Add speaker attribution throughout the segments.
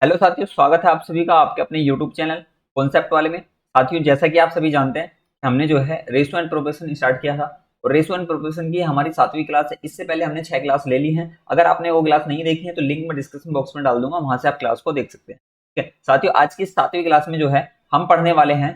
Speaker 1: Hello साथियों, स्वागत है आप सभी का आपके अपने यूट्यूब चैनल कॉन्सेप्ट वाले में। साथियों, जैसा कि आप सभी जानते हैं, हमने जो है रेशो एंड प्रोपोर्शन स्टार्ट किया था और रेशो एंड प्रोपोर्शन की हमारी 7वीं क्लास है। इससे पहले हमने 6 क्लास ले ली हैं। अगर आपने वो क्लास नहीं देखी है तो लिंक मैं डिस्क्रिप्शन बॉक्स में डाल दूंगा, वहां से आप क्लास को देख सकते हैं। ठीक है साथियों, आज की 7वीं क्लास में जो है हम पढ़ने वाले हैं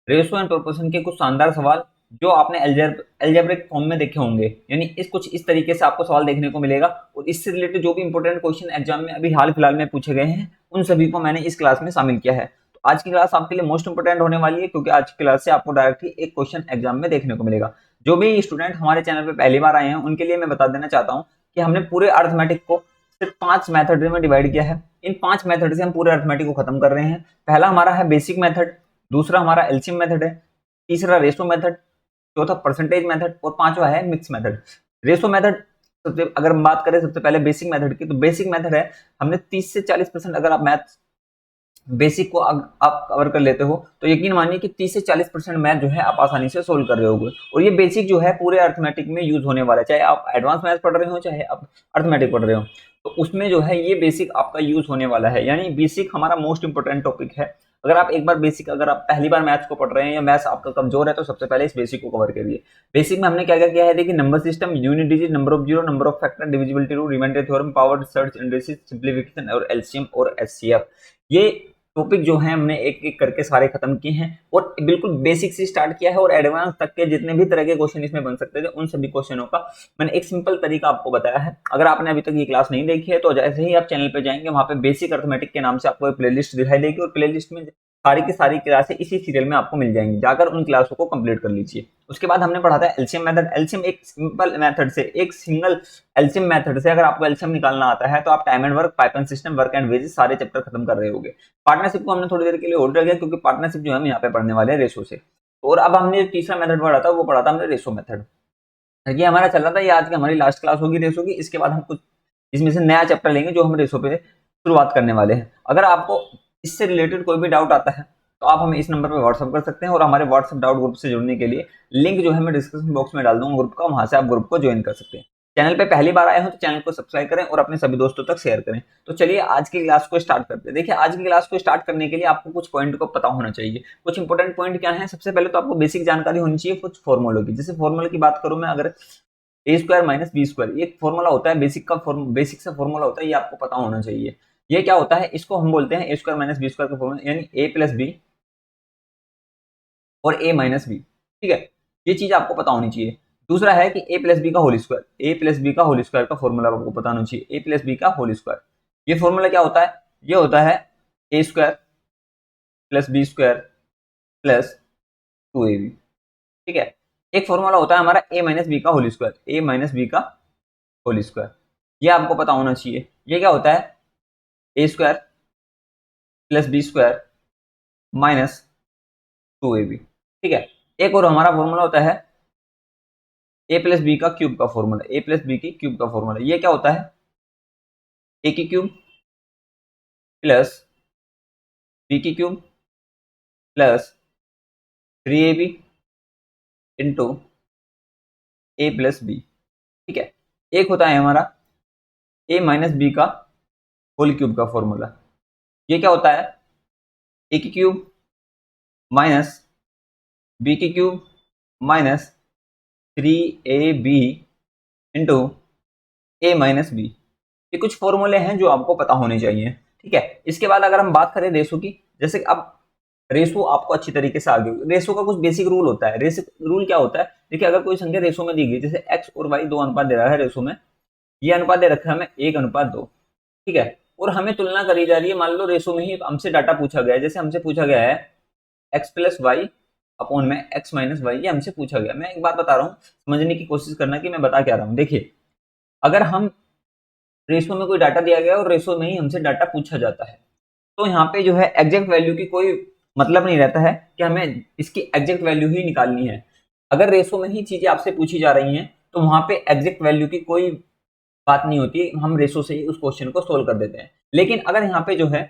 Speaker 1: रेशो एंड प्रोपोर्शन के कुछ शानदार सवाल जो आपने एल्जेब्रिक फॉर्म में देखे होंगे। यानी इस तरीके से आपको सवाल देखने को मिलेगा और इससे रिलेटेड जो भी इंपॉर्टेंट क्वेश्चन एग्जाम में अभी हाल फिलहाल में पूछे गए हैं उन सभी को मैंने इस क्लास में शामिल किया है। तो आज की क्लास आपके लिए मोस्ट इंपोर्टेंट होने वाली है, क्योंकि आज की क्लास से आपको डायरेक्टली एक क्वेश्चन एग्जाम में देखने को मिलेगा। जो भी स्टूडेंट हमारे चैनल पे पहली बार आए हैं उनके लिए मैं बता देना चाहता हूँ कि हमने पूरे अर्थमेटिक को सिर्फ 5 मेथड में डिवाइड किया है। इन 5 मेथड से हम पूरे अर्थमेटिक को खत्म कर रहे हैं। पहला हमारा है बेसिक मेथड, दूसरा हमारा एलसीएम मेथड है, तीसरा रेशो मेथड, चौथा परसेंटेज मेथड और पांचवा है मिक्स मेथड। रेशो मेथड सबसे अगर हम बात करें सबसे पहले बेसिक मेथड की, तो बेसिक मेथड है हमने 30 से 40% अगर आप मैथ बेसिक को आप कवर कर लेते हो तो यकीन मानिए कि 30 से 40% मैथ जो है आप आसानी से सोल्व कर रहे होगे। और ये बेसिक जो है पूरे अर्थमेटिक में यूज होने वाला है, चाहे आप एडवांस मैथ पढ़ रहे हो चाहे आप अर्थमेटिक पढ़ रहे हो, तो उसमें जो है ये बेसिक आपका यूज होने वाला है। यानी बेसिक हमारा मोस्ट इंपोर्टेंट टॉपिक है। अगर आप एक बार बेसिक, अगर आप पहली बार मैथ्स को पढ़ रहे हैं या मैथ्स आपका कमजोर है, तो सबसे पहले इस बेसिक को कवर करिए। बेसिक में हमने क्या क्या किया है, देखिए, number system, unit digit, number of zero, number of factor, divisibility rule, remainder theorem, power search, indices, simplification और एलसीएम और एचसीएफ। ये टॉपिक जो है हमने एक एक करके सारे खत्म किए हैं और बिल्कुल बेसिक से स्टार्ट किया है और एडवांस तक के जितने भी तरह के क्वेश्चन इसमें बन सकते थे उन सभी क्वेश्चनों का मैंने एक सिंपल तरीका आपको बताया है। अगर आपने अभी तक ये क्लास नहीं देखी है तो जैसे ही आप चैनल पे जाएंगे वहां पे बेसिक अर्थमेटिक के नाम से आपको एक प्लेलिस्ट दिखाई देगी और प्लेलिस्ट में सारी की सारी क्लासें इसी सीरियल में आपको मिल जाएंगी। जाकर उन क्लासों को कंप्लीट कर लीजिए। उसके बाद हमने पढ़ा था एलसीएम मेथड। एलसीएम एक सिंपल मेथड से, एक सिंगल एलसीएम मेथड से अगर आपको एलसीएम निकालना आता है तो आप time and work, pipe and system, work and wages सारे चैप्टर खत्म कर रहे होंगे। पार्टनरशिप को हमने थोड़ी देर के लिए होल्ड रख दिया क्योंकि पार्टनरशिप जो हम यहाँ पे पढ़ने वाले हैं रेशो से। और अब हमने तीसरा मेथड पढ़ा था, वो पढ़ा था हमने रेशो मेथड। ये हमारा चल रहा था, ये आज की हमारी लास्ट क्लास होगी रेशो की। इसके बाद हम कुछ इसमें से नया चैप्टर लेंगे जो हम रेशो पे शुरुआत करने वाले हैं। अगर आपको इससे रिलेटेड कोई भी डाउट आता है तो आप हमें इस नंबर पर व्हाट्सअप कर सकते हैं और हमारे व्हाट्सअप डाउट ग्रुप से जुड़ने के लिए लिंक जो है मैं डिस्क्रिप्शन बॉक्स में डाल दूंगा ग्रुप का, वहां से आप ग्रुप को ज्वाइन कर सकते हैं। चैनल पे पहली बार आए हो तो चैनल को सब्सक्राइब करें और अपने सभी दोस्तों तक शेयर करें। तो चलिए आज की क्लास को स्टार्ट करते हैं। देखिए, आज की क्लास को स्टार्ट करने के लिए आपको कुछ पॉइंट को पता होना चाहिए। कुछ इंपॉर्टेंट पॉइंट क्या है, सबसे पहले तो आपको बेसिक जानकारी होनी चाहिए कुछ फॉर्मूलों की। जैसे फॉर्मूले की बात करूं मैं, अगर ए स्क्वायर माइनस बी स्क्वायर, ये फॉर्मूला होता है बेसिक का, बेसिक से फॉर्मूला होता है, ये आपको पता होना चाहिए। ये क्या होता है, इसको हम बोलते हैं ए स्क्वायर माइनस बी स्क्वायर का फॉर्मूला, यानी ए प्लस बी और ए माइनस बी। ठीक है, ये चीज आपको पता होनी चाहिए। दूसरा है कि ए प्लस बी का whole square, A plus B का होल स्क्वायर का फॉर्मूला आपको पता होना चाहिए, ए प्लस बी का होल स्क्वायर। ये फॉर्मूला क्या होता है, ये होता है A square plus B square plus 2ab। ठीक है, एक फॉर्मूला होता है हमारा ए माइनस बी का whole square, A minus B का होल स्क्वायर, ये आपको पता होना चाहिए। ये क्या होता है, A square plus B square minus 2ab। ठीक है, एक और हमारा फॉर्मूला होता है ए प्लस बी का क्यूब का फॉर्मूला, ए प्लस बी की क्यूब का फॉर्मूला। ये क्या होता है, ए की क्यूब प्लस बी की क्यूब प्लस 3ab इंटू ए प्लस बी। ठीक है, एक होता है हमारा ए माइनस बी का होल क्यूब का फॉर्मूला। ये क्या होता है, ए की क्यूब माइनस बी की क्यूब माइनस 3ab इंटू ए माइनस बी। ये कुछ फॉर्मूले हैं जो आपको पता होने चाहिए। ठीक है, इसके बाद अगर हम बात करें रेशो की, जैसे अब रेशो आपको अच्छी तरीके से आ गई। रेशो का कुछ बेसिक रूल होता है। बेसिक रूल क्या होता है, देखिए, अगर कोई संख्या रेशो में दी गई, जैसे एक्स और वाई दो अनुपात दे रहा है रेशो में, ये अनुपात दे रखा है हमें 1:2। ठीक है, और हमें तुलना करी जा रही है, मान लो रेशो में ही हमसे डाटा पूछा गया है। जैसे हमसे पूछा गया है एक्स प्लस वाई अपॉन में एक्स माइनस वाई, ये हमसे पूछा गया। मैं एक बात बता रहा हूँ, समझने की कोशिश करना कि मैं बता क्या रहा हूँ। देखिए, अगर हम रेशो में कोई डाटा दिया गया और रेशो में ही हमसे डाटा पूछा जाता है तो यहाँ पे जो है एग्जैक्ट वैल्यू की कोई मतलब नहीं रहता है कि हमें इसकी एग्जैक्ट वैल्यू ही निकालनी है। अगर रेशो में ही चीजें आपसे पूछी जा रही हैं तो वहां पे एग्जैक्ट वैल्यू की कोई बात नहीं होती, हम रेशो से ही उस क्वेश्चन को सोल्व कर देते हैं। लेकिन अगर यहाँ पे जो है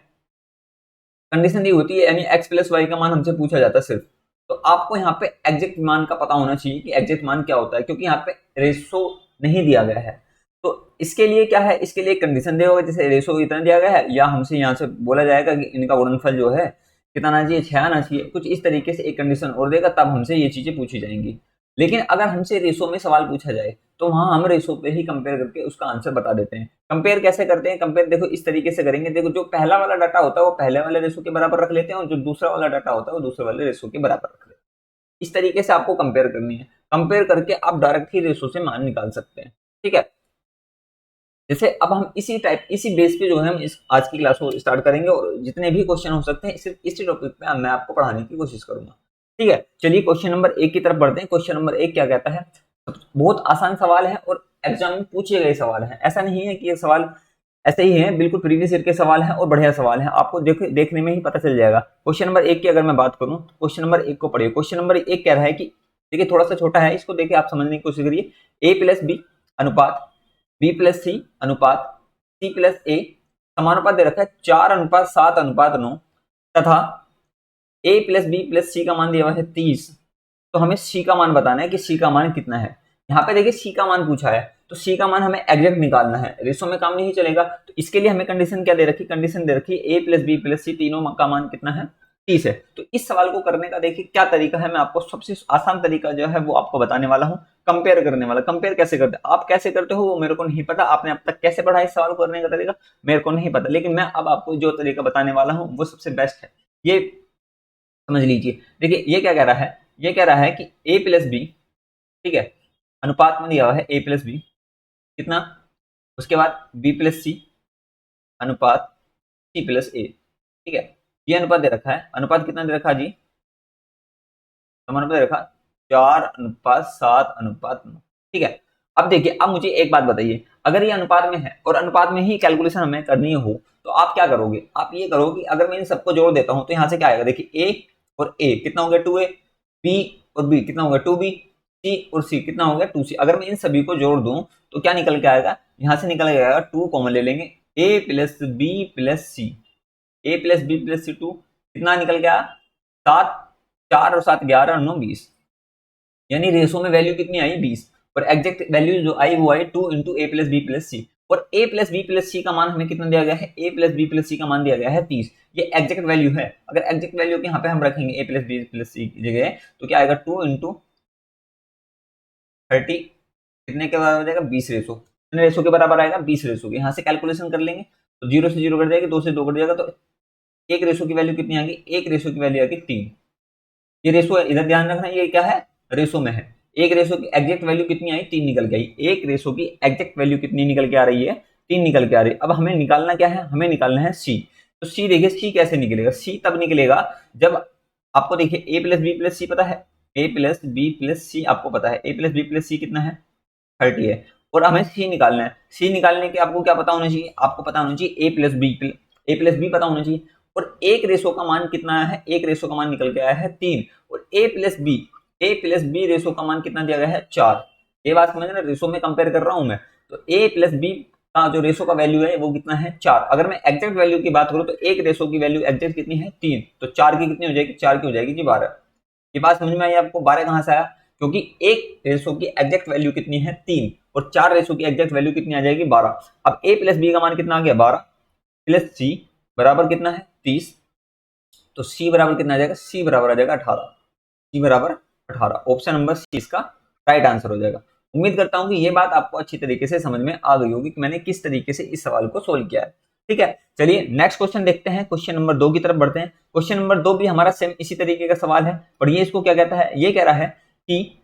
Speaker 1: कंडीशन दी होती है, यानी एक्स प्लस वाई का मान हमसे पूछा जाता है सिर्फ, तो आपको यहाँ पे एग्जैक्ट मान का पता होना चाहिए कि एग्जैक्ट मान क्या होता है, क्योंकि यहाँ पे रेशो नहीं दिया गया है। तो इसके लिए क्या है, इसके लिए कंडीशन दिया होगा, जैसे रेशो इतना दिया गया है, या हमसे यहाँ से बोला जाएगा कि इनका गुणनफल जो है कितना आना चाहिए, 6 आना चाहिए, कुछ इस तरीके से एक कंडीशन और देगा, तब हमसे ये चीजें पूछी जाएंगी। लेकिन अगर हमसे रेशो में सवाल पूछा जाए तो वहां हम रेशो पे ही कंपेयर करके उसका आंसर बता देते हैं। कंपेयर कैसे करते हैं, कंपेयर देखो इस तरीके से करेंगे, देखो जो पहला वाला डाटा होता है वो पहले वाले रेशो के बराबर रख लेते हैं, और जो दूसरा वाला डाटा होता है वो दूसरे वाले रेशो के बराबर रख लेते हैं। इस तरीके से आपको कंपेयर करनी है, कंपेयर करके आप डायरेक्ट ही रेशो से मान निकाल सकते हैं। ठीक है, जैसे अब हम इसी बेस पे जो है हम इस आज की क्लास को स्टार्ट करेंगे, और जितने भी क्वेश्चन हो सकते हैं सिर्फ इसी टॉपिक पे मैं आपको पढ़ाने की कोशिश करूंगा। ठीक है, चलिए क्वेश्चन नंबर 1 की तरफ बढ़ते हैं। क्वेश्चन नंबर 1 क्या कहता है, बहुत आसान सवाल है और एग्जाम में पूछे गए सवाल है, ऐसा नहीं है कि ये सवाल ऐसे ही है, बिल्कुल प्रीवियस ईयर के सवाल है और बढ़िया सवाल है, आपको देखने में ही पता चल जाएगा। क्वेश्चन नंबर 1 की अगर मैं बात करूं, क्वेश्चन नंबर 1 को पढ़िए। क्वेश्चन नंबर 1 कह रहा है कि देखिए थोड़ा सा छोटा है, इसको देखिए आप समझने की कोशिश करिए। a प्लस बी अनुपात b प्लस सी अनुपात c प्लस ए समानुपात दे रखा है 4:7:9 तथा a प्लस बी प्लस सी का मान दिया हुआ है 30। तो हमें c का मान बताना है कि c का मान कितना है। यहाँ पे देखिए c का मान पूछा है, तो c का मान हमें एग्जैक्ट निकालना है, रेशो में काम नहीं चलेगा। तो इसके लिए हमें कंडीशन क्या दे रखी, कंडीशन दे रखी a प्लस बी प्लस सी तीनों का मान कितना है, 30 है। तो इस सवाल को करने का देखिए क्या तरीका है, मैं आपको सबसे आसान तरीका जो है वो आपको बताने वाला हूँ, कंपेयर करने वाला। कंपेयर कैसे करते हैं, आप कैसे करते हो वो मेरे को नहीं पता, आपने अब तक कैसे पढ़ा इस सवाल को करने का तरीका मेरे को नहीं पता, लेकिन मैं अब आपको जो तरीका बताने वाला हूँ वो सबसे बेस्ट है, ये समझ लीजिए। देखिए ये क्या कह रहा है, ये कह रहा है कि a प्लस बी, ठीक है, अनुपात में दिया हुआ है a प्लस बी कितना, उसके बाद b प्लस सी अनुपात c प्लस ए। ठीक है, ये अनुपात दे रखा है, अनुपात कितना दे रखा जी, अनुपात दे रखा 4:7:9। ठीक है, अब देखिए, अब मुझे एक बात बताइए, अगर ये अनुपात में है और अनुपात में ही कैलकुलेशन हमें करनी हो तो आप क्या करोगे, आप ये करोगे अगर मैं इन सबको जोड़ देता हूं तो यहाँ से क्या आएगा, देखिए a और a कितना हो गया 2a, b और b कितना हो गया 2b, c और c कितना हो गया 2c। अगर मैं इन सभी को जोड़ दूं तो क्या निकल के आएगा, यहाँ से निकल के आएगा 2 कॉमन ले लेंगे, a plus B plus C, a plus B plus C 2 कितना निकल गया 7, 4 और 7 11 और 9 20, यानी रेशो में वैल्यू कितनी आई 20, और एग्जैक्ट वैल्यू जो आई वो आई 2 इंटू ए प्लस बी प्लस सी, और a प्लस बी प्लस सी का मान हमें कितना दिया गया है, a प्लस बी प्लस सी का मान दिया गया है 30। ये एग्जैक्ट वैल्यू है, अगर एग्जैक्ट वैल्यू के यहाँ पे हम रखेंगे a प्लस बी प्लस सी की जगह तो क्या आएगा 2 इंटू 30 कितने के बराबर हो जाएगा 20 रेशो, कितने रेशो के बराबर आएगा 20 रेशो के। यहाँ से कैलकुलेशन कर लेंगे तो 0 से 0 कट जाएगा, 2 से 2 कट जाएगा, तो एक रेशो की वैल्यू कितनी आ गई, एक रेशो की वैल्यू आ गई 3। ये रेशो है, इधर ध्यान रखना, ये क्या है रेशो में है, एक रेशो की एग्जैक्ट वैल्यू कितनी आई 3 निकल के आई, एक रेशो की एग्जैक्ट वैल्यू कितनी निकल के आ रही है 3 निकल के आ रही है। अब हमें निकालना क्या है, हमें निकालना है सी। तो सी देखिए, सी कैसे निकलेगा, सी तब निकलेगा जब आपको देखिए ए प्लस बी प्लस सी पता है, ए प्लस बी प्लस सी आपको पता है, ए प्लस बी प्लस सी कितना है 30 है, और हमें सी निकालना है। सी निकालने के आपको क्या पता होना चाहिए, आपको पता होना चाहिए ए प्लस बी पता होना चाहिए, और एक रेशो का मान कितना है, एक रेशो का मान निकल के आया है 3, और ए प्लस बी रेशो का मान कितना दिया गया है 4। ये बात समझ रहे, रेशो में कंपेयर कर रहा हूं मैं, तो ए प्लस बी का जो रेशो का वैल्यू है वो कितना है 4। अगर मैं एग्जैक्ट वैल्यू की बात करूं तो एक रेशो की वैल्यू एग्जैक्ट कितनी है 3, तो 4 की कितनी हो जाएगी, 4 की हो जाएगी जी 12। ये बात समझ में आई आपको, 12 कहां से आया, क्योंकि एक रेशो की एग्जैक्ट वैल्यू कितनी है 3 और 4 रेशो की एग्जैक्ट वैल्यू कितनी आ जाएगी 12। अब a प्लस बी का मान कितना आ गया 12 प्लस सी बराबर कितना है 30, तो c बराबर कितना आ जाएगा, c बराबर आ जाएगा 18, c बराबर 18। ऑप्शन नंबर सी इसका राइट आंसर हो जाएगा। उम्मीद करता हूं कि ये बात आपको अच्छी तरीके से समझ में आ गई होगी कि मैंने किस तरीके से इस सवाल को सोल्व किया है। ठीक है, चलिए नेक्स्ट क्वेश्चन देखते हैं, क्वेश्चन नंबर 2 की तरफ बढ़ते हैं। क्वेश्चन नंबर 2 भी हमारा सेम इसी तरीके का सवाल है, पर ये इसको क्या कहता है, ये कह रहा है कि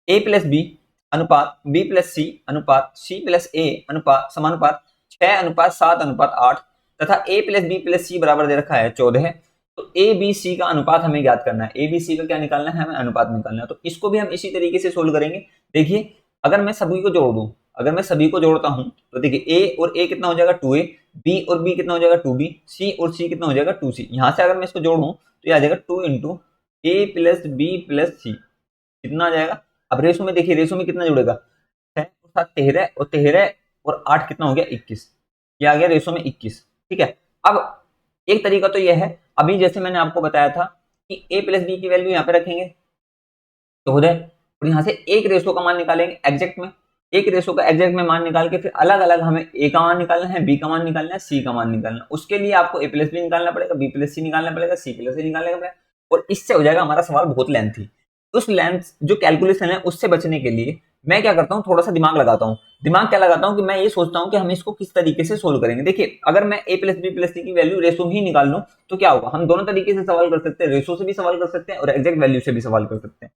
Speaker 1: a प्लस बी अनुपात b प्लस सी अनुपात c प्लस ए अनुपात समानुपात 6:7:8 तथा a plus B plus C बराबर दे रखा है 14 है। तो ए बी सी का अनुपात हमें ज्ञात करना है, ए बी सी का क्या निकालना है, हमें अनुपात निकालना है। तो इसको भी हम इसी तरीके से सोल्व करेंगे। देखिए अगर मैं सभी को जोड़ दूं, अगर मैं सभी को जोड़ता हूं तो देखिए a और a कितना हो जाएगा 2a, b और b कितना हो जाएगा 2b, c और c कितना हो जाएगा 2c। यहां से अगर मैं इसको जोड़ूं तो ये आ जाएगा 2 इंटू ए प्लस बी प्लस सी, कितना आ जाएगा। अब रेशो में देखिए, रेशो में कितना जुड़ेगा 6 और 7 13, और 13 और 8 कितना हो गया 21, ये आ गया रेशो में 21। ठीक है, अब एक तरीका तो यह है, अभी जैसे मैंने आपको बताया था कि a प्लस बी की वैल्यू यहाँ पे रखेंगे तो हो जाए, और यहाँ से एक रेशो का मान निकालेंगे एग्जैक्ट में, एक रेशो का एग्जैक्ट में मान निकाल के फिर अलग अलग हमें ए का मान निकालना है, बी का मान निकालना है, सी का मान निकालना है। उसके लिए आपको ए प्लस बी निकालना पड़ेगा, बी प्लस सी निकालना पड़ेगा, सी प्लस ए निकालना पड़ेगा, और इससे हो जाएगा हमारा सवाल बहुत लेंथी। उस लेंथ जो कैलकुलेशन है उससे बचने के लिए मैं क्या करता हूँ, थोड़ा सा दिमाग लगाता हूँ। दिमाग क्या लगाता हूँ कि मैं ये सोचता हूँ कि हम इसको किस तरीके से सोल्व करेंगे। देखिए अगर मैं ए प्लस बी प्लस सी की वैल्यू रेशो में ही निकाल लूँ तो क्या होगा, हम दोनों तरीके से सवाल कर सकते हैं, रेशो से भी सवाल कर सकते हैं और एग्जैक्ट वैल्यू से भी सवाल कर सकते हैं।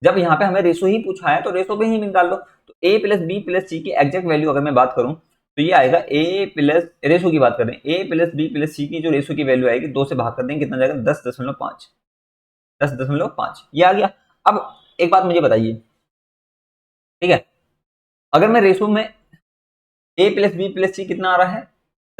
Speaker 1: जब यहाँ पे हमें रेशो ही पूछा है तो रेशो पे ही निकाल लो। तो ए प्लस बी प्लस सी की एग्जैक्ट वैल्यू अगर मैं बात करूं तो ये आएगा ए प्लस, रेशो की बात करें, ए प्लस बी प्लस सी की जो रेशो की वैल्यू आएगी 2 से भाग कर देंगे, कितना जाएगा 10.5, 10.5 ये आ गया। अब एक बात मुझे बताइए, ठीक है, अगर मैं रेशो में ए प्लस बी प्लस सी कितना आ रहा है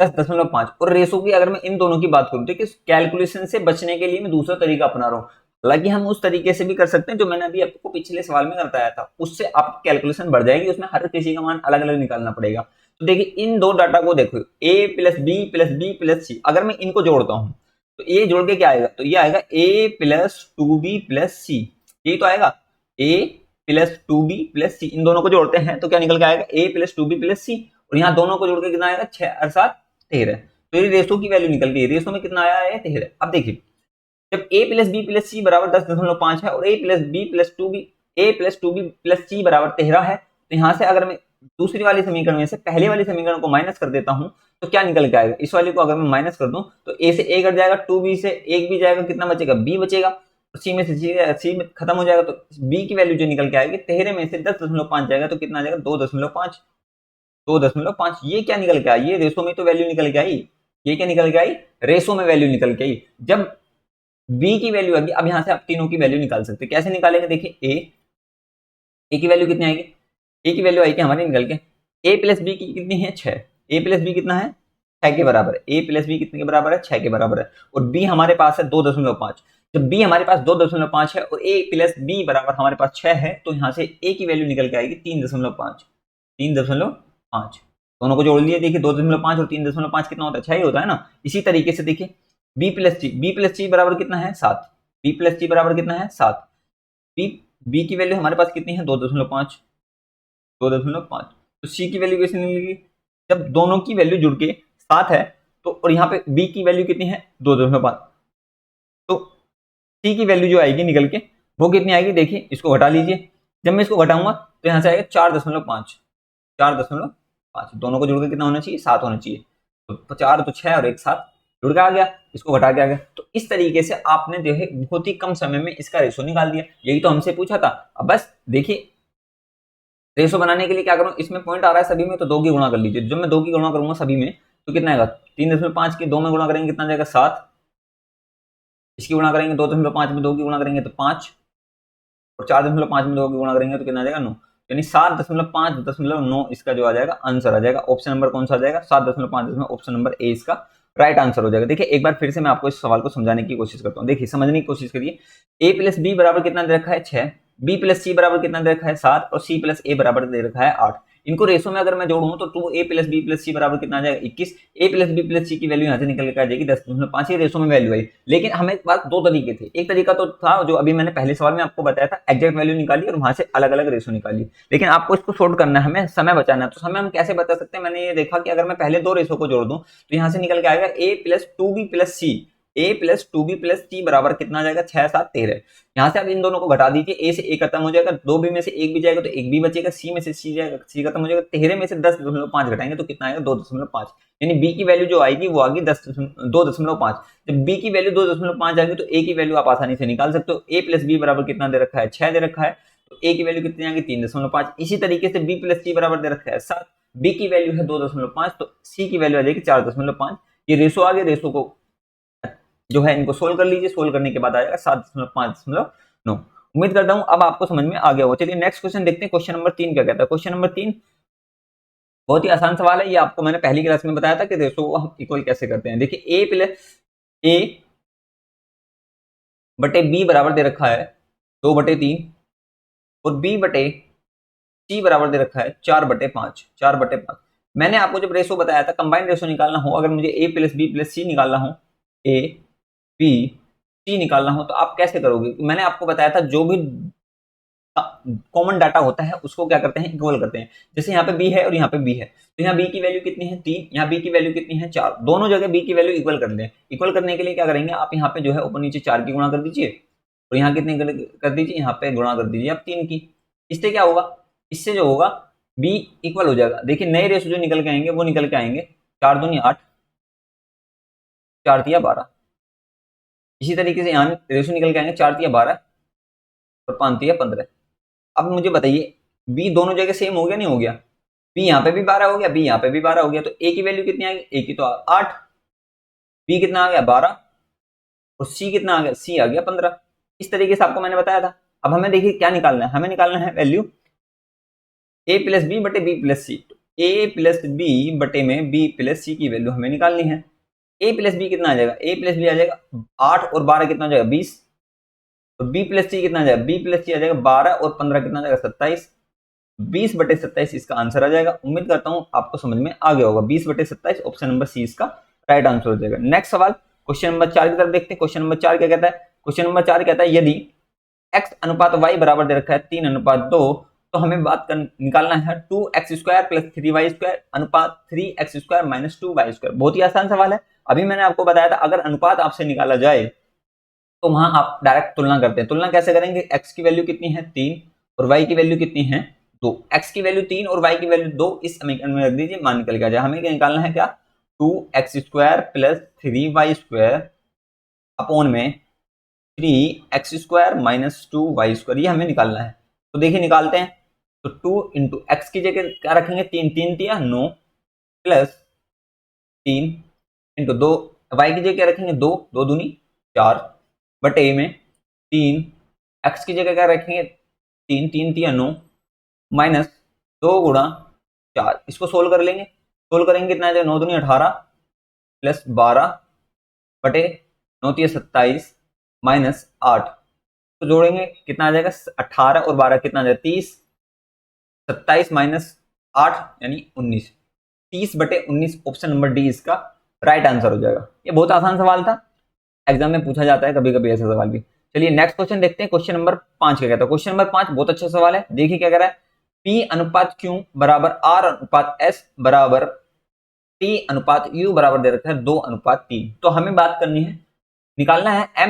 Speaker 1: 10.5, और रेशो की अगर मैं इन दोनों की बात करूं, ठीक है, कैलकुलेशन से बचने के लिए मैं दूसरा तरीका अपना रहा हूं। हालांकि हम उस तरीके से भी कर सकते हैं जो मैंने अभी आपको पिछले सवाल में बताया था, उससे आपकी कैलकुलेशन बढ़ जाएगी, उसमें हर किसी का मान अलग अलग निकालना पड़ेगा। तो देखिए इन दो डाटा को देखो, ए प्लस बी प्लस सी, अगर मैं इनको जोड़ता हूं तो ये जोड़ के क्या आएगा, तो ये आएगा ए प्लस टू बी प्लस सी, यही तो आएगा, ए प्लस टू बी प्लस सी। इन दोनों को जोड़ते हैं तो क्या निकल के आएगा, ए प्लस टू बी प्लस सी, और यहाँ दोनों को जोड़ के कितना आएगा 6 और 7 13। तो ये रेशो की वैल्यू निकल गई, रेशो में कितना आया है 13। अब देखिए जब a plus B plus C बराबर 10.5 है और a plus B plus two B plus C बराबर 13 है, तो यहाँ से अगर मैं दूसरी वाली समीकरण में से पहले वाली समीकरण को माइनस कर देता हूँ तो क्या निकल के आएगा, इस वाली को अगर मैं माइनस कर दूं तो a से a कट जाएगा, 2b से 1 भी जाएगा, कितना बचेगा b बचेगा, तो c में से c में खत्म हो जाएगा, तो b की वैल्यू जो निकल के आएगी 13 में से 10.5 जाएगा तो कितना आ जाएगा 2.5, 2.5। ये क्या निकल के आई, ये रेशो में तो वैल्यू निकल के आई, ये क्या निकल के आई, रेशो में वैल्यू निकल के आई। जब b की वैल्यू आएगी, अब यहां से आप तीनों की वैल्यू निकाल सकते हैं, कैसे निकालेंगे, देखिए a की वैल्यू कितनी आएगी, a की वैल्यू आएगी हमारी निकल के a प्लस बी की कितनी है 6, a प्लस बी कितना है 6 के बराबर है, a प्लस बी कितने के बराबर है 6 के बराबर है, और b हमारे पास है 2.5। जब b हमारे पास 2.5 है और a प्लस बी बराबर हमारे पास 6 है, तो यहाँ से a की वैल्यू निकल के आएगी 3.5, 3.5। दोनों को जोड़ लिए, देखिए 2.5 और 3.5 कितना होता है 6 ही होता है ना। इसी तरीके से देखिए बी प्लस सी बराबर कितना है 7, बी प्लस सी बराबर कितना है 7, बी की वैल्यू हमारे पास कितनी है 2.5, 2.5। तो सी की वैल्यू कैसे निकलेगी, जब दोनों की वैल्यू जुड़ के 7 है तो, और यहाँ पे बी की वैल्यू कितनी है 2.5, तो सी की वैल्यू जो आएगी निकल के वो कितनी आएगी, देखिए इसको घटा लीजिए, जब मैं इसको घटाऊंगा तो यहाँ से आएगा 4.5, 4.5, दोनों को जुड़ के कितना होना चाहिए 7 होना चाहिए, तो 4 तो 6 और एक 7 जुड़ के आ गया, इसको घटा के आ गया। तो इस तरीके से आपने जो है बहुत ही कम समय में इसका रेशो निकाल दिया, यही तो हमसे पूछा था। अब बस देखिए रेशो बनाने के लिए क्या करूं, इसमें पॉइंट आ रहा है सभी में तो 2 की गुणा कर लीजिए, जब मैं 2 की गुणा करूंगा सभी में तो कितना आएगा 3.5 की 2 में गुणा करेंगे कितना जाएगा 7, इसकी गुणा करेंगे 2.5 में 2 की गुणा करेंगे तो 5, और 4.5 में 2 की गुणा करेंगे तो कितना आ जाएगा 9, यानी 7.5.9 इसका जो आ जाएगा आंसर आ जाएगा। ऑप्शन नंबर कौन सा आ जाएगा 7.5, ऑप्शन नंबर ए इसका राइट आंसर हो जाएगा। देखिए एक बार फिर से मैं आपको इस सवाल को समझाने की कोशिश करता हूँ, देखिए समझने की कोशिश करिए। ए प्लस बी बराबर कितना दे रखा है 6, बी प्लस सी बराबर कितना दे रखा है 7, और सी प्लस ए बराबर दे रखा है 8। इनको रेशो में अगर मैं जोड़ूं तो 2a plus B plus C बराबर कितना आ जाएगा 21, a प्लस बी प्लस सी की वैल्यू यहाँ से निकल के आ जाएगी 10.5, रेशो में वैल्यू आई। लेकिन हमें पास 2 तरीके थे, एक तरीका तो था जो अभी मैंने पहले सवाल में आपको बताया था, एग्जैक्ट वैल्यू निकाली और वहां से अलग अलग रेशो निकाली। लेकिन आपको इसको शॉर्ट करना है, हमें समय बचाना है, तो समय हम कैसे बचा सकते हैं, मैंने ये देखा कि अगर मैं पहले 2 रेशो को जोड़ दूं तो यहाँ से निकल के आएगा a plus two B plus C, a plus two B plus C बराबर कितना आ जाएगा 6 7 13। यहाँ से आप इन दोनों को घटा दीजिए, a से a खत्म हो जाएगा, 2b में से 1 भी जाएगा तो 1 भी बचेगा, c में से c जाएगा, c खत्म हो जाएगा, 13 में से 10.5 घटाएंगे तो कितना आएगा 2.5, यानी b की वैल्यू जो आएगी वो आएगी 2.5। जब b की वैल्यू 2.5 आएगी तो a की वैल्यू आप आसानी से निकाल सकते हो, a प्लस बी बराबर कितना दे रखा है 6 दे रखा है, तो a की वैल्यू कितनी आएगी 3.5। इसी तरीके से b प्लस सी बराबर दे रखा है 7, b की वैल्यू है 2.5, तो c की वैल्यू आ जाएगी 4.5। ये रेशो आ गया, रेशो को जो है इनको सोल्व कर लीजिए, सोल्व करने के बाद आ जाएगा 7.5.9। उम्मीद करता हूं अब आपको समझ में आ गया हो। चलिए नेक्स्ट क्वेश्चन देखते हैं, क्वेश्चन नंबर 3 क्या कहता है। क्वेश्चन नंबर 3 बहुत ही आसान सवाल है, ये आपको मैंने पहली क्लास में बताया था कि रेशो को हम इक्वल कैसे करते हैं। देखिए a प्लस a बटे b बराबर दे रखा है 2/3, और b बटे c बराबर दे रखा है 4/5, 4/5। मैंने आपको जब रेशो बताया था, कंबाइंड रेशो निकालना हो, अगर मुझे a प्लस बी प्लस सी निकालना हो, a बी सी निकालना हो, तो आप कैसे करोगे। मैंने आपको बताया था जो भी कॉमन डाटा होता है उसको क्या करते हैं, इक्वल करते हैं। जैसे यहाँ पे बी है और यहाँ पे बी है, तो यहाँ बी की वैल्यू कितनी है 3, यहाँ बी की वैल्यू कितनी है 4, दोनों जगह बी की वैल्यू इक्वल कर दें। इक्वल करने के लिए क्या करेंगे, आप यहाँ पे जो है ऊपर नीचे 4 की गुणा कर दीजिए और यहाँ कितने कर दीजिए, यहाँ पे गुणा कर दीजिए आप 3 की। इससे क्या होगा, इससे जो होगा बी इक्वल हो जाएगा। देखिए नए रेशो जो निकल के आएंगे वो निकल के आएंगे 4 दूनी 8, 4 तिया 12। इसी तरीके से यहाँ रेशो निकल के आएंगे 4 तिया 12 और 5 तिया 15। अब मुझे बताइए बी दोनों जगह सेम हो गया नहीं हो गया, बी यहाँ पे भी 12 हो गया, बी यहाँ पे भी 12 हो गया, तो ए की वैल्यू कितनी आ गई, ए की तो 8, बी कितना आ गया 12 और सी कितना आ गया, सी आ गया 15। इस तरीके से आपको मैंने बताया था। अब हमें देखिए क्या निकालना है, हमें निकालना है वैल्यू ए प्लस बी बटे बी प्लस सी। ए प्लस बी बटे में बी प्लस सी की वैल्यू हमें निकालनी है। ए प्लस बी कितना आ जाएगा, ए प्लस बी आ जाएगा 8 और 12 कितना आ जाएगा 20, और बी प्लस सी कितना आ जाएगा, बी प्लस सी आ जाएगा 12 और 15 कितना आ जाएगा 27। 20 बटे 27 इसका आंसर आ जाएगा। उम्मीद करता हूं आपको समझ में आ गया होगा। 20 बटे 27 ऑप्शन नंबर सी इसका राइट आंसर हो जाएगा। नेक्स्ट सवाल क्वेश्चन नंबर 4 की तरफ देखते हैं। क्वेश्चन नंबर 4 क्या कहता है, क्वेश्चन नंबर 4 कहता है यदि x अनुपात y बराबर दे रखा है 3 अनुपात 2, तो हमें निकालना है 2x² प्लस 3y² अनुपात 3x² माइनस 2y²। बहुत ही आसान सवाल है। अभी मैंने आपको बताया था अगर अनुपात आपसे निकाला जाए तो वहां आप डायरेक्ट तुलना करते हैं। तुलना कैसे करेंगे, x की वैल्यू कितनी है 3 और y की वैल्यू कितनी है 2, x की वैल्यू 3 और y की वैल्यू 2 इस समीकरण में रख दीजिए, मान निकल के जाए। हमें क्या निकालना है, क्या 2x² प्लस 3y² अपॉन में 3x² माइनस 2y², ये हमें निकालना है। तो देखिए निकालते हैं। तो 2 इंटू एक्स की जगह क्या रखेंगे 3, 3 तिया 9 प्लस 3 इंटू 2 वाई की जगह क्या रखेंगे 2, 2 दूनी 4 बटे में 3 एक्स की जगह क्या रखेंगे 3, 3 तिया 9 माइनस 2 गुणा 4। इसको सोल्व कर लेंगे, सोल्व करेंगे कितना आ जाएगा 9 दूनी 18 प्लस 12 बटे 9 तिया 27 माइनस 8। तो जोड़ेंगे कितना आ जाएगा 18 और 12 कितना आ जाएगा 30, 27 माइनस 8 यानी 19, 30 बटे 19 ऑप्शन नंबर डी इसका राइट आंसर हो जाएगा। ये बहुत आसान सवाल था, एग्जाम में पूछा जाता है कभी कभी ऐसा सवाल भी। चलिए नेक्स्ट क्वेश्चन देखते हैं। क्वेश्चन नंबर 5 क्या कहता है, क्वेश्चन नंबर 5 बहुत अच्छा सवाल है। देखिए क्या कह रहा है, P अनुपात Q बराबर R अनुपात S बराबर T अनुपात U बराबर दे रखा है 2 अनुपात 3। तो हमें बात करनी है, निकालना है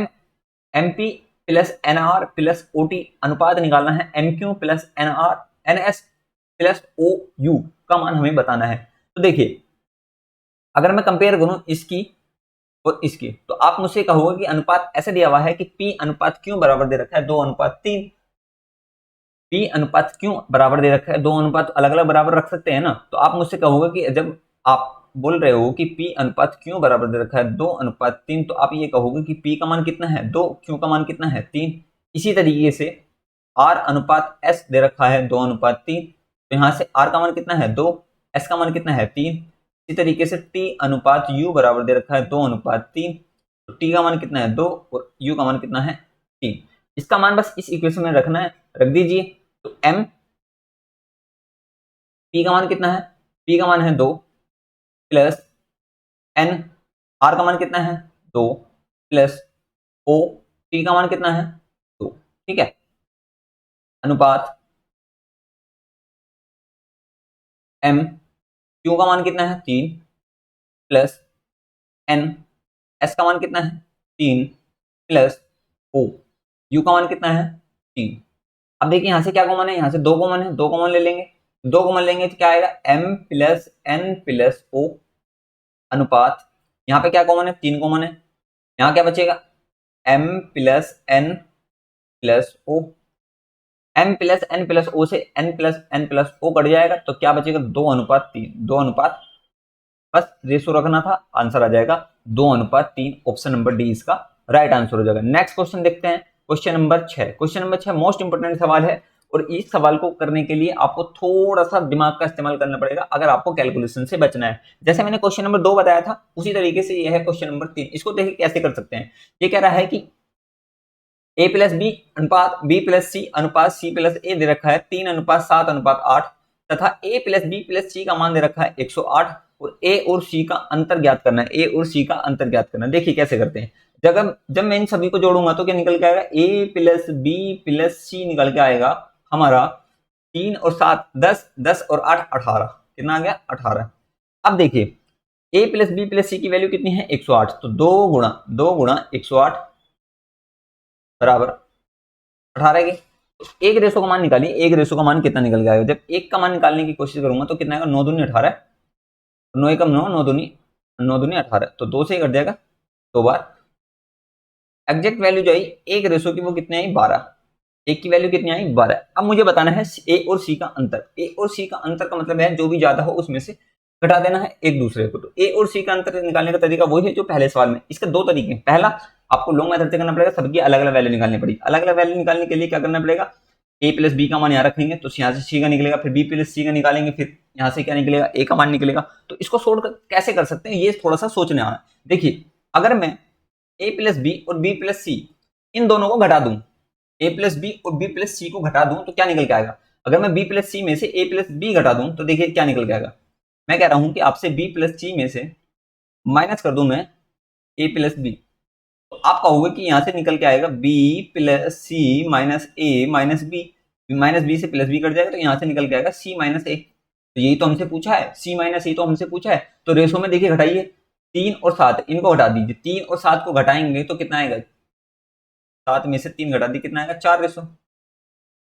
Speaker 1: MP plus NR plus OT अनुपात निकालना है MQ plus NS plus OU का मान हमें बताना है। तो देखिए अगर मैं कंपेयर करूं इसकी और इसकी, तो आप मुझसे कहोगे कि अनुपात ऐसे दिया हुआ है कि P अनुपात Q बराबर दे रखा है 2 अनुपात 3। P अनुपात Q बराबर दे रखा है, 2 अनुपात अलग अलग बराबर रख सकते हैं ना। तो आप मुझसे कहोगे कि जब आप बोल रहे हो कि P अनुपात Q बराबर दे रखा है 2 अनुपात 3, तो आप ये कहोगे कि P का मान कितना है 2, Q का मान कितना है 3। इसी तरीके से R अनुपात S दे रखा है 2 अनुपात 3, तो यहाँ से R का मान कितना है 2, S का मान कितना है 3। इसी तरीके से T अनुपात U बराबर दे रखा है 2 अनुपात 3, तो T का मान कितना है 2 और U का मान कितना है 3। इसका मान बस इस इक्वेशन में रखना है, रख दीजिए। तो M P का मान कितना है, P का मान है 2 प्लस N R का मान कितना है 2 प्लस O T का मान कितना है 2। ठीक है, अनुपात M Q का मान कितना है 3 प्लस N S का मान कितना है 3 प्लस O U का मान कितना है 3। अब देखिए यहाँ से क्या कॉमन है, यहाँ से 2 कॉमन है, 2 कॉमन ले लेंगे, 2 कॉमन लेंगे तो क्या आएगा M plus N plus O अनुपात, यहाँ पे क्या कॉमन है 3 कॉमन है, यहाँ क्या बचेगा M plus N plus O। M plus N plus O से N plus N plus O cut जाएगा, तो क्या बचेगा 2 अनुपात 3, 2 अनुपात, बस रेशो रखना था, आंसर आ जाएगा 2 अनुपात 3। ऑप्शन नंबर डी इसका राइट आंसर हो जाएगा। नेक्स्ट क्वेश्चन देखते हैं, question number 6। Question number 6 most important सवाल है और इस सवाल को करने के लिए आपको थोड़ा सा दिमाग का इस्तेमाल करना पड़ेगा अगर आपको कैलकुलेशन से बचना है। जैसे मैंने क्वेश्चन नंबर 2 बताया था उसी तरीके से यह है क्वेश्चन नंबर 3। इसको देखिए कैसे कर सकते हैं। ये कह रहा है कि A प्लस बी अनुपात B प्लस C अनुपात C प्लस A दे रखा है 3 अनुपात 7 अनुपात 8 तथा A plus B plus C का मान दे रखा है 108 और A और C का अंतर ज्ञात करना है। A और C का अंतर ज्ञात करना है। देखिए कैसे करते हैं, जब मैं इन सभी को जोड़ूंगा तो क्या निकल के आएगा A plus B plus C निकल के आएगा। हमारा 3 और 7 10, 10 और 8 18, कितना आ गया 18। अब देखिए a प्लस बी प्लस सी की वैल्यू कितनी है 108, तो 2 गुणा 108 बराबर 18 की। तो एक रेशो का मान निकालिए, एक रेशो का मान कितना निकल के आएगा। जब एक का मान निकालने की कोशिश करूंगा तो कितना आएगा 9 दूनी 18, 9 एकम 9, 9 दूनी 18, तो 2 से ही कट जाएगा 2 बार। एग्जैक्ट वैल्यू जो आई एक रेशो की वो कितनी आई 12, एक की वैल्यू कितनी आई 12। अब मुझे बताना है ए और सी का अंतर। ए और सी का अंतर का मतलब है जो भी ज्यादा हो उसमें से घटा देना है एक दूसरे को। तो ए और सी का अंतर निकालने का तरीका वही है जो पहले सवाल में। इसके दो तरीके हैं। पहला, आपको लॉन्ग मेथड से करना पड़ेगा, सबकी अलग अलग वैल्यू निकालनी पड़ेगी। अलग अलग वैल्यू निकालने के लिए क्या करना पड़ेगा, ए प्लस बी का मान यहाँ रखेंगे तो यहाँ से सी का निकलेगा, फिर बी प्लस सी का निकालेंगे, फिर यहाँ से क्या निकलेगा ए का मान निकलेगा। तो इसको सोल्व कैसे कर सकते हैं ये थोड़ा सा सोचने आना। देखिए अगर मैं ए प्लस बी और बी प्लस सी इन दोनों को घटा दूं, ए प्लस बी और बी प्लस सी को घटा दूं तो क्या निकल के आएगा। अगर मैं बी प्लस सी में से ए प्लस बी घटा दूं तो देखिए क्या निकल के आएगा। मैं कह रहा हूं कि आपसे बी प्लस सी में से माइनस कर दूं मैं ए प्लस बी, तो आप कहोगे कि यहां से निकल के आएगा बी प्लस सी माइनस ए माइनस बी से प्लस बी कट जाएगा, तो यहां से निकल के आएगा सी माइनस ए। तो यही तो हमसे पूछा है, सी माइनस ए तो हमसे पूछा है। तो रेशो में देखिए घटाइए 3 और 7, इनको घटा दीजिए। 3 और 7 को घटाएंगे तो कितना आएगा, 7 में से 3 घटा दी कितना आएगा 4 रेशो।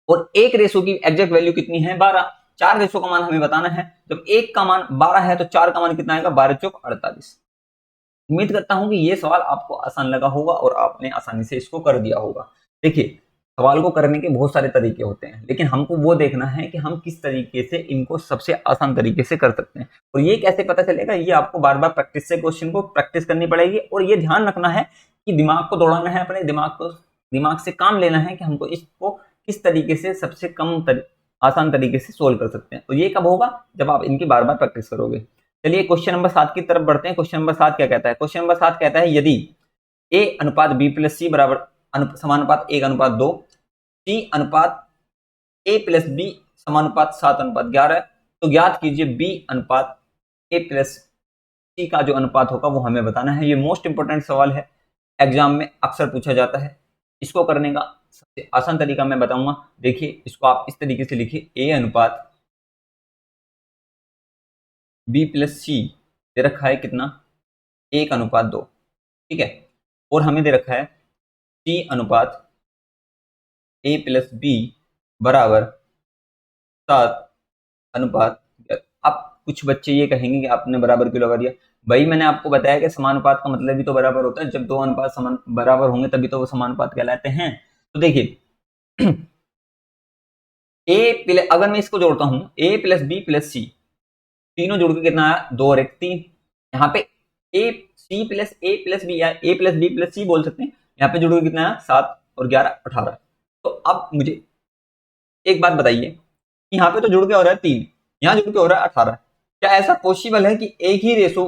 Speaker 1: और एक रेशो की एग्जैक्ट वैल्यू कितनी है 12। 4 रेशो का मान हमें बताना है। जब एक का मान 12 है तो 4 का मान कितना आएगा 12 चौक 48। उम्मीद करता हूं कि ये सवाल आपको आसान लगा होगा और आपने आसानी से इसको कर दिया होगा। देखिए सवाल को करने के बहुत सारे तरीके होते हैं, लेकिन हमको वो देखना है कि हम किस तरीके से इनको सबसे आसान तरीके से कर सकते हैं। और ये कैसे पता चलेगा, ये आपको बार बार प्रैक्टिस से क्वेश्चन को प्रैक्टिस करनी पड़ेगी। और ये ध्यान रखना है कि दिमाग को दौड़ाना है, अपने दिमाग से काम लेना है कि हमको इसको किस तरीके से सबसे आसान तरीके से सोल्व कर सकते हैं। तो ये कब होगा, जब आप इनकी बार बार प्रैक्टिस करोगे। चलिए क्वेश्चन नंबर 7 की तरफ बढ़ते हैं। क्वेश्चन नंबर 7 क्या कहता है। क्वेश्चन नंबर 7 कहता है यदि a अनुपात b प्लस सी बराबर समानुपात 1:2, c अनुपात a प्लस बी समानुपात 7:11, तो ज्ञात कीजिए b अनुपात a प्लस सी का जो अनुपात होगा वो हमें बताना है। ये मोस्ट इंपोर्टेंट सवाल है, एग्जाम में अक्सर पूछा जाता है। इसको करने का सबसे आसान तरीका मैं बताऊंगा। देखिए इसको आप इस तरीके से लिखिए, a अनुपात b प्लस सी दे रखा है कितना 1:2, ठीक है। और हमें दे रखा है c अनुपात a प्लस बी बराबर 7:11। अब कुछ बच्चे ये कहेंगे कि आपने बराबर क्यों लगा दिया। भाई मैंने आपको बताया कि समानुपात का मतलब भी तो बराबर होता है। जब दो अनुपात समान बराबर होंगे तभी तो वो समानुपात कहलाते हैं। तो देखिए अगर मैं इसको जोड़ता हूं a प्लस बी प्लस सी, तीनों जोड़ के कितना आया 2 और 1 3। यहाँ पे a c plus a plus B या a plus B plus C बोल सकते हैं। यहाँ पे जोड़ के कितना आया 7 और 11 18। तो अब मुझे एक बात बताइए, यहाँ पे तो जुड़ के हो रहा है 3, यहाँ जुड़ के हो रहा है 18। क्या ऐसा पॉसिबल है कि एक ही रेशो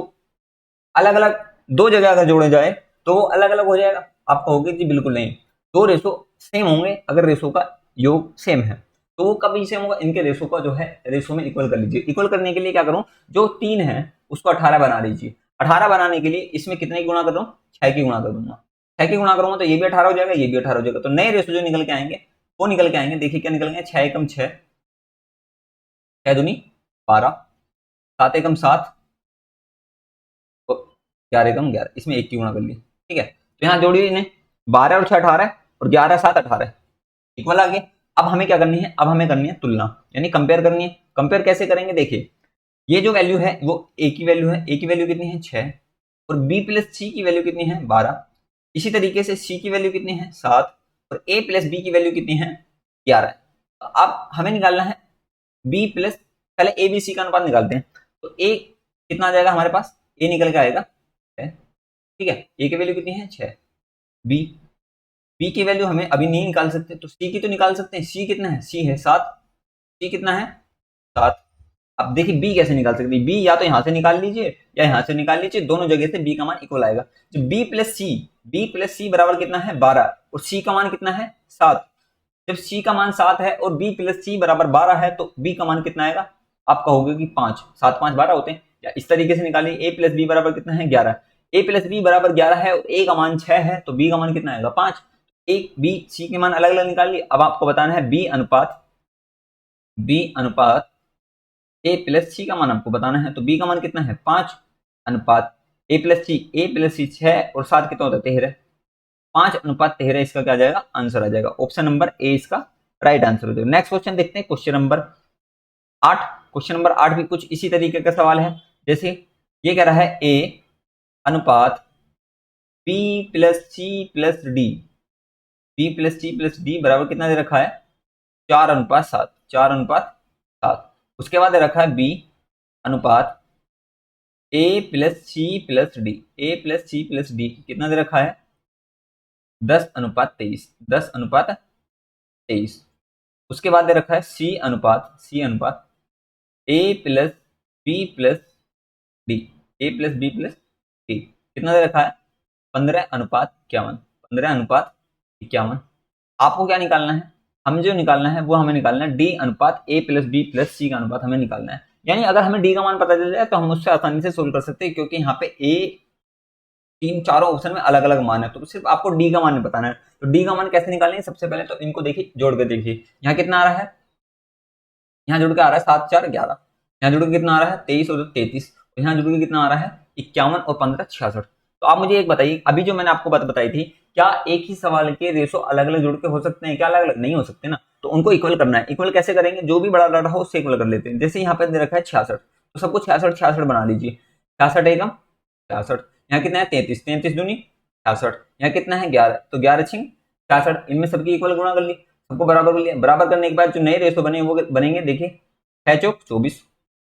Speaker 1: अलग अलग दो जगह अगर जोड़े जाए तो वो अलग अलग हो जाएगा। आप कहोगे कि बिल्कुल नहीं, दो रेशो सेम होंगे अगर रेशो का योग सेम है। तो वो कभी सेम होगा, इनके रेशो का जो है रेशो में इक्वल कर लीजिए। इक्वल करने के लिए क्या करूं, जो 3 है उसको 18 बना लीजिए। 18 बनाने के लिए इसमें कितने की गुणा कर दूं 6 की गुणा कर दूंगा। 6 की गुणा करूंगा तो ये भी 18 हो जाएगा, ये भी 18 हो जाएगा। तो नए रेशो जो निकल के आएंगे वो निकल के आएंगे। देखिए क्या निकल गए, 6 एकम 6, 6 दूनी 12, 7 एकम 7, 11 एकम 11, इसमें 1 की गुणा कर ली, ठीक है। तो यहाँ जोड़िए इन्हें, 12 और 6 18 और 11 7 18 इक्वल आ गए। अब हमें क्या करनी है, अब हमें करनी है तुलना, यानी कंपेयर करनी है। कंपेयर कैसे करेंगे, देखिए ये जो वैल्यू है वो ए की वैल्यू है। ए की वैल्यू कितनी है 6 और बी प्लस सी की वैल्यू कितनी है 12। इसी तरीके से सी की वैल्यू कितनी है 7 और ए प्लस बी की वैल्यू कितनी है 11। तो अब हमें निकालना है बी प्लस, पहले ए बी सी का अनुपात निकालते हैं। तो ए कितना आ जाएगा हमारे पास, ए निकल के आएगा 6, ठीक है। ए की वैल्यू कितनी है 6, बी की वैल्यू हमें अभी नहीं निकाल सकते तो सी की तो निकाल सकते हैं। सी कितना है, सी है 7, सी कितना है 7। अब देखिए बी कैसे निकाल सकते हैं, बी या तो यहां से निकाल लीजिए या यहां से निकाल लीजिए, दोनों जगह से बी का मान इक्वल आएगा। तो बी प्लस सी बराबर कितना है 12 और सी का मान कितना है 7। जब सी का मान 7 है और बी प्लस सी बराबर 12 है तो बी का मान कितना आएगा, आप कहोगे कि 5, 7 5 12 होते हैं। या इस तरीके से निकालिए, ए प्लस बी बराबर कितना है 11, ए प्लस बी बराबर 11 है और ए का मान 6 है तो बी का मान कितना आएगा 5। एक बी सी के मान अलग अलग निकाल लिए। अब आपको बताना है बी अनुपात बी अनुपात ए प्लस सी का मान आपको बताना है। तो बी का मान कितना है 5 अनुपात ए प्लस सी 6 और 7 कितना होता है 13, 5 अनुपात 13 इसका क्या आ जाएगा आंसर आ जाएगा। ऑप्शन नंबर ए इसका राइट आंसर हो जाएगा। नेक्स्ट क्वेश्चन देखते हैं क्वेश्चन नंबर 8। क्वेश्चन नंबर 8 भी कुछ इसी तरीके का सवाल है। जैसे ये कह रहा है ए अनुपात B plus C plus D, B plus C plus D बराबर कितना दे रखा है 4 अनुपात 7, 4 अनुपात 7। उसके बाद दे रखा है बी अनुपात ए प्लस सी प्लस डी, ए प्लस सी प्लस डी कितना दे रखा है 10 अनुपात 23, 10 अनुपात 23। उसके बाद दे रखा है सी अनुपात ए प्लस बी प्लस डी, ए प्लस बी प्लस डी कितना दे रखा है 15 अनुपात 51, 15 अनुपात 51। आपको क्या निकालना है, हम जो निकालना है वो हमें निकालना है डी अनुपात ए प्लस बी प्लस सी का अनुपात हमें निकालना है। यानी अगर हमें डी का मान पता चल जाए तो हम उससे आसानी से सोल्व कर सकते हैं, क्योंकि यहाँ पे ए तीन चारों ऑप्शन में अलग अलग मान है, तो सिर्फ आपको डी का मान बताना है। तो डी का मान कैसे निकालेंगे, सबसे पहले तो इनको देखिए जोड़ के देखिए। यहाँ कितना आ रहा है, यहाँ जुड़ के आ रहा है 7 4 11, यहाँ जुड़ के कितना आ रहा है 23 और 33, यहाँ जुड़ के कितना आ रहा है 51 और 15 66। तो आप मुझे एक बताइए, अभी जो मैंने आपको बात बताई थी, क्या एक ही सवाल के रेशो अलग अलग जुड़ के हो सकते हैं, क्या अलग अलग नहीं हो सकते ना। तो उनको इक्वल करना है। इक्वल कैसे करेंगे, जो भी बड़ा डाटा हो उससे इक्वल कर लेते हैं। जैसे यहाँ पे दे रखा है 66, तो सबको 66 66 बना लीजिए। 66 एकम 66, यहाँ कितना है 33, 33 दूनी 66, यहाँ कितना है 11, तो 11 छिंग 66, इनमें सबकी इक्वल गुणा कर ली, सबको बराबर कर लिया। बराबर करने के बाद जो नए रेशो बने वो बनेंगे, देखिए 6 चौक 24,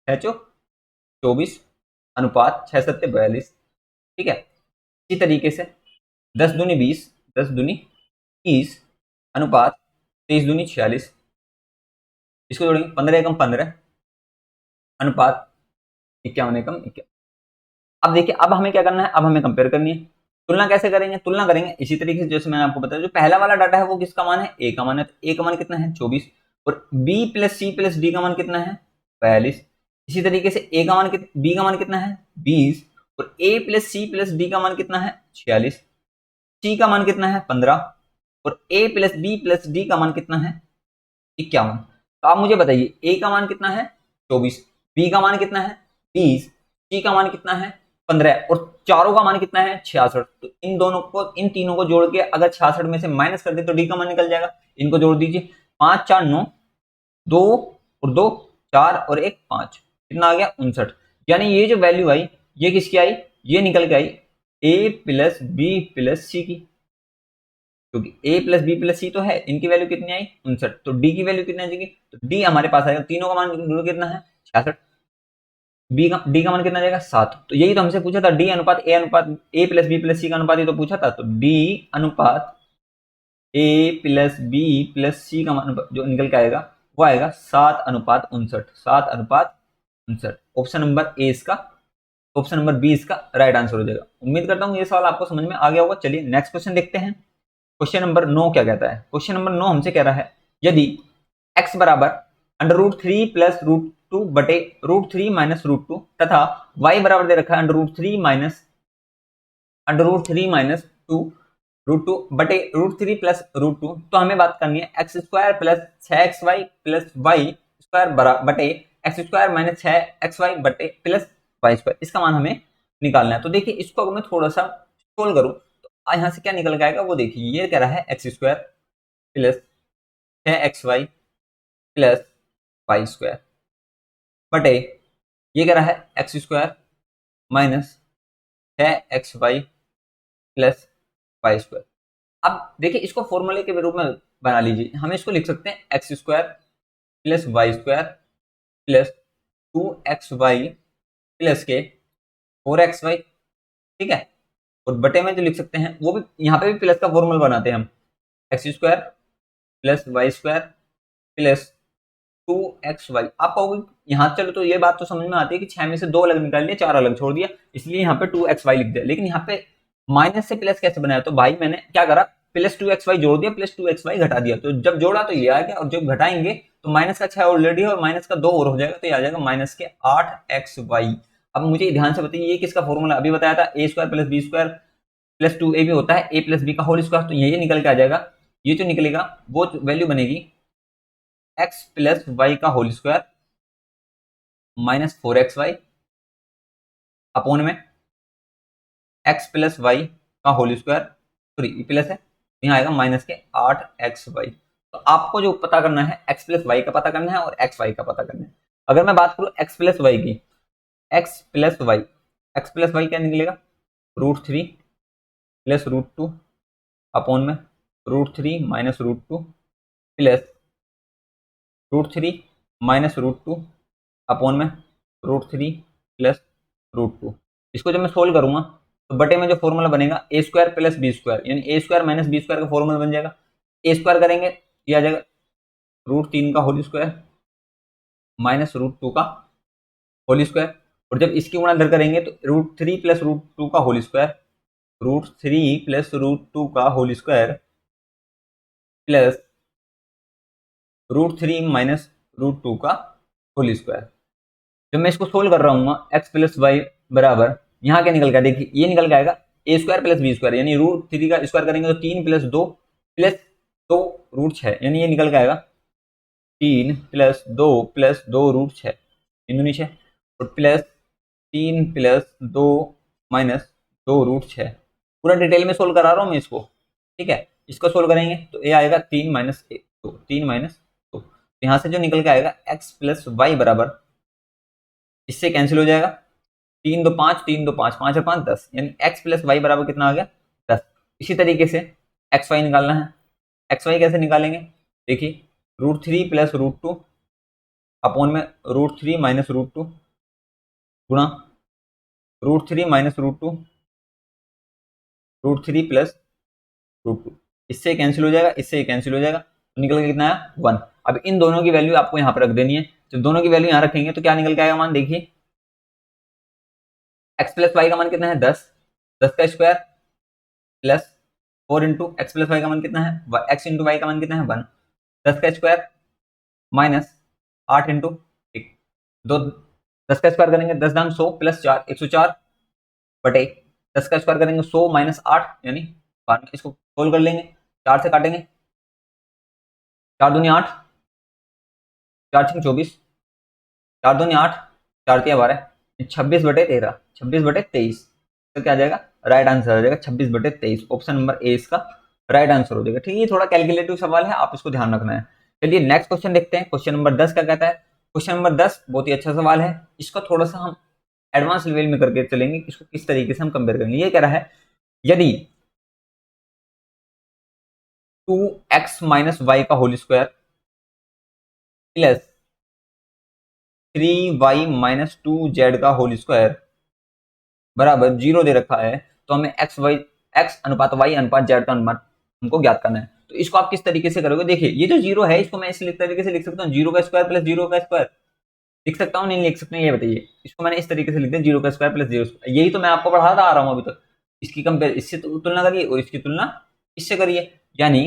Speaker 1: 6 चौक 24 अनुपात 6 सत्ते 42, ठीक है। इसी तरीके से 10 दूनी 20, 10 दूनी 30 अनुपात 23 दूनी 46, इसको जोड़ेंगे 15 एकम 15 अनुपात 51 एकम 51। अब देखिए, अब हमें क्या करना है, अब हमें कंपेयर करनी है। तुलना कैसे करेंगे, तुलना करेंगे इसी तरीके से जैसे मैंने आपको बताया। जो पहला वाला डाटा है वो किसका मान है, ए का मान है। तो ए का मान कितना है 24, और B plus C plus D का मान कितना है 42। इसी तरीके से ए का मान बी का मान कितना है 20, और ए प्लस सी प्लस डी का मान कितना है 46, सी का मान कितना है 15, और ए प्लस बी प्लस डी का मान कितना है 51। तो आप मुझे बताइए, ए का मान कितना है 24, बी का मान कितना है 20, सी का मान कितना है 15, और चारों का मान कितना है 66। तो इन दोनों को, इन तीनों को जोड़ के अगर 66 में से माइनस कर दे तो डी का मान निकल जाएगा। इनको जोड़ दीजिए, 5 4 9, 2 और 2 4 और 1 5, कितना आ गया 59। यानी ये जो वैल्यू आई ये किसकी आई, ये निकल के आई ए प्लस बी प्लस सी की, क्योंकि ए प्लस बी प्लस सी तो है, इनकी वैल्यू कितनी आई 59। तो डी की वैल्यू कितनी आ जाएगी, तो डी हमारे पास आएगा, तीनों का मान कितना है 66, डी का मान कितना जाएगा 7। तो यही तो हमसे पूछा था, डी अनुपात ए प्लस बी प्लस सी का अनुपात, ये तो पूछा था। तो डी अनुपात ए प्लस बी प्लस सी का मान जो निकल के आएगा वो आएगा 7 अनुपात 59, 7 अनुपात 59। ऑप्शन नंबर ए इसका, ऑप्शन नंबर बी इसका राइट आंसर हो जाएगा। उम्मीद करता हूँ ये सवाल आपको समझ में आ गया होगा। चलिए नेक्स्ट क्वेश्चन देखते हैं। क्वेश्चन नंबर 9 क्या कहता है, क्वेश्चन नंबर 9 हमसे कह रहा है, यदि x बराबर √3 प्लस √2 बटे √3 माइनस √2 तथा y बराबर दे रखा है √3 माइनस 2 √2 बटे √3 प्लस √2। तो हमें बात करनी है x square plus 6xy plus y square बटे x स्क्वायर माइनस 6xy बटे प्लस y स्क्वायर, इसका मान हमें निकालना है। तो देखिए, इसको अगर मैं थोड़ा सा सोल्व करूं तो यहाँ से क्या निकल के आएगा वो देखिए। ये कह रहा है x square plus 6xy plus Y square बटे, ये कह रहा है x square minus 6xy plus Y square. अब देखिए, इसको फॉर्मूले के रूप में बना लीजिए। हम इसको लिख सकते हैं X square plus Y square plus 2xy plus के 4xy, ठीक है। और बटे में जो लिख सकते हैं वो भी, यहाँ पे भी प्लस का फॉर्मूला बनाते हैं हम, X square plus Y square plus 2xy। आपको यहाँ चलो तो ये बात तो समझ में आती है कि 6 में से 2 अलग निकाल लिया, 4 अलग छोड़ दिया, इसलिए यहाँ पे 2xy लिख दिया। लेकिन यहाँ पे माइनस से प्लस कैसे बनाया, तो भाई मैंने क्या करा, प्लस 2xy जोड़ दिया, प्लस 2xy घटा दिया। तो जब जोड़ा तो ये आ गया, और जब घटाएंगे तो माइनस का 6 ऑलरेडी है और माइनस का 2 और हो जाएगा, तो ये आ जाएगा माइनस के 8xy। अब मुझे ध्यान से बताइए, ये किसका फॉर्मूला अभी बताया था, A square plus B square plus 2a भी होता है, a प्लस बी का होल स्क्वायर। तो ये निकल के आ जाएगा, ये जो निकलेगा वो वैल्यू बनेगी एक्स प्लस वाई का whole square minus 4xy upon में एक्स प्लस वाई का होल स्क्वायर, सॉरी प्लस है, यहाँ आएगा माइनस के 8xy। तो आपको जो पता करना है एक्स प्लस वाई का पता करना है और एक्स वाई का पता करना है। अगर मैं बात करूं एक्स प्लस वाई की, एक्स प्लस वाई क्या निकलेगा, √3 प्लस √2 अपोन में √3 माइनस √2 प्लस √3 माइनस √2 अपोन में √3 प्लस √2। इसको जब मैं सोल्व करूंगा तो बटे में जो फॉर्मूला बनेगा ए स्क्वायर प्लस बी स्क्वायर, यानी ए स्क्वायर माइनस बी स्क्वायर का फॉर्मूला बन जाएगा। ए स्क्वायर करेंगे ये आ जाएगा √3 का होल स्क्वायर माइनस √2 का होल स्क्वायर, और जब इसकी गुणा इधर करेंगे तो √3 प्लस √2 का होल स्क्वायर, √3 प्लस √2 का होल स्क्वायर प्लस √3 माइनस √2 का होल स्क्वायर। जब मैं इसको सोल्व कर रहा हूँ एक्स प्लस वाई बराबर, यहाँ क्या निकल गया, देखिए ये निकल के आएगा ए स्क्वायर प्लस बी स्क्वायर, यानी √3 का स्क्वायर करेंगे तो 3 प्लस 2 प्लस 2 √6, यानी ये निकल के आएगा 3 प्लस 2 प्लस 2 √6 इन नीचे, और प्लस 3 प्लस 2 माइनस 2 √6। पूरा डिटेल में सोल्व करा रहा हूँ मैं इसको, ठीक है। इसको सोल्व करेंगे तो ये आएगा 3 माइनस 2, 3 माइनस 2, यहाँ से जो निकल के आएगा एक्स प्लस वाई बराबर, इससे कैंसिल हो जाएगा, 3 2 5, 3 2 5, 5 और 5 10, यानी एक्स प्लस वाई बराबर कितना आ गया 10। इसी तरीके से एक्स वाई निकालना है। एक्स वाई कैसे निकालेंगे, देखिए √3 प्लस √2 अपोन में √3 माइनस √2 गुणा √3 माइनस √2 √3 प्लस √2, इससे कैंसिल हो जाएगा, इससे कैंसिल हो जाएगा, तो निकल के कितना है 1। अब इन दोनों की वैल्यू आपको यहाँ पर रख देनी है। जब दोनों की वैल्यू यहाँ रखेंगे तो क्या निकल के आएगा मान, देखिए एक्स प्लस वाई का मान कितना है 10, 10 का square plus 4 into X plus Y का मान कितना है, एक्स इंटू वाई का मान कितना है 1, 10 का स्क्वायर माइनस 8 इंटू 1, दो 10 का स्क्वायर करेंगे 10 दाम 100 प्लस 4 104 बटे 10 का स्क्वायर करेंगे 100 माइनस 8 यानी 12। इसको सोल्व कर लेंगे, 4 से काटेंगे, 4 दूनी 8, 4 6 24, 4 दूनी 8, 4 3 12, 26 बटे 13, 26 बटे 23, तो क्या आ जाएगा राइट आंसर आ जाएगा 26 बटे 23। ऑप्शन नंबर ए इसका राइट आंसर हो जाएगा, ठीक है। ये थोड़ा कैलकुलेटिव सवाल है, आप इसको ध्यान रखना है। चलिए नेक्स्ट क्वेश्चन देखते हैं। क्वेश्चन नंबर 10 क्या कहता है। क्वेश्चन नंबर 10 बहुत ही अच्छा सवाल है, इसको थोड़ा सा हम एडवांस लेवल में करके चलेंगे, इसको किस तरीके से हम कंपेयर करेंगे। ये कह रहा है यदि 2x माइनस वाई का whole square plus 3y minus 2z का होल स्क्वायर बराबर 0 दे रखा है, तो हमें x अनुपात y अनुपात z का अनुपात हमको ज्ञात करना है। तो इसको आप किस तरीके से करोगे, देखिए ये जो 0 है इसको मैं इस तरीके से लिख सकता हूँ, 0 का स्क्वायर प्लस 0 का स्क्वायर लिख सकता हूँ, नहीं लिख सकते ये बताइए। इसको मैंने इस तरीके से लिख दिया 0 का स्क्वायर प्लस 0, यही तो मैं आपको पढ़ाता आ रहा हूँ अभी तक। इसकी कंपेयर इससे तुलना करिए और इसकी तुलना इससे करिए, यानी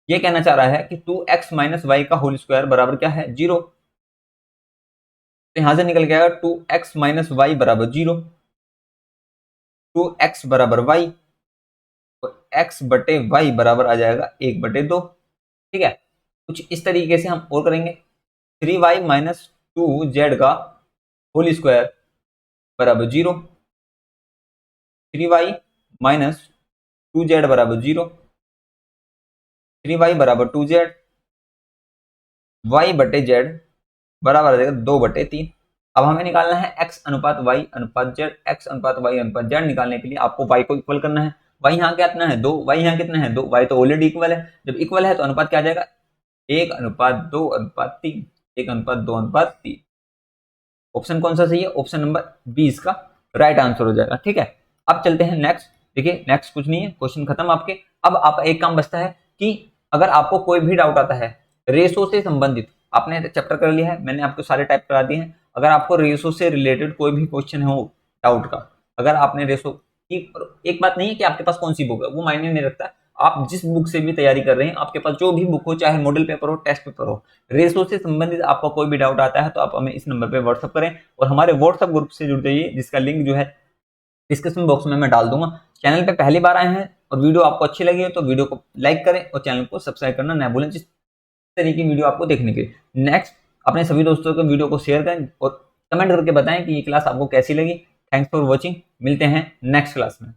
Speaker 1: ये कहना चाह रहा है कि 2x माइनस वाई का होल स्क्वायर बराबर क्या है 0, तो यहां से निकल के आएगा 2x माइनस वाई बराबर 0, 2x बराबर वाई, तो x बटे वाई बराबर आ जाएगा 1/2, ठीक है। कुछ इस तरीके से हम और करेंगे, 3y माइनस 2z का होल स्क्वायर बराबर 0, 3y माइनस 2z बराबर 0, 3y बराबर 2z, y बटे z बराबर आ जाएगा 2/3। अब हमें निकालना है x अनुपात y अनुपात z, x अनुपात y अनुपात z निकालने के लिए आपको y को इक्वल करना है। y यहाँ कितना है 2, y यहाँ कितना है 2, y तो ऑलरेडी इक्वल है, जब इक्वल है तो अनुपात क्या आ जाएगा 1 अनुपात 2 अनुपात 3, 1 अनुपात 2 अनुपात 3। ऑप्शन कौन सा सही है, ऑप्शन नंबर बी इसका राइट आंसर हो जाएगा, ठीक है। अब चलते हैं नेक्स्ट, देखिए नेक्स्ट कुछ नहीं है, क्वेश्चन खत्म आपके। अब आप एक काम बचता है कि अगर आपको कोई भी डाउट आता है रेशो से संबंधित, आपने चैप्टर कर लिया है, मैंने आपको सारे टाइप करा दिए हैं, अगर आपको रेशो से रिलेटेड कोई भी क्वेश्चन हो डाउट का, अगर आपने रेशो की, एक बात नहीं है कि आपके पास कौन सी बुक है वो मायने नहीं रखता, आप जिस बुक से भी तैयारी कर रहे हैं, आपके पास जो भी बुक हो, चाहे मॉडल पेपर हो टेस्ट पेपर हो, रेशो से संबंधित आपका कोई भी डाउट आता है तो आप हमें इस नंबर पे व्हाट्सअप करें और हमारे व्हाट्सअप ग्रुप से जुड़ जाइए, जिसका लिंक जो है डिस्क्रिप्शन बॉक्स में मैं डाल दूंगा। चैनल पे पहली बार आए हैं और वीडियो आपको अच्छी लगी है तो वीडियो को लाइक करें और चैनल को सब्सक्राइब करना ना भूलें। तरह की वीडियो आपको देखने के लिए। नेक्स्ट, अपने सभी दोस्तों को वीडियो को शेयर करें और कमेंट करके बताएं कि ये क्लास आपको कैसी लगी। थैंक्स फॉर वॉचिंग, मिलते हैं नेक्स्ट क्लास में।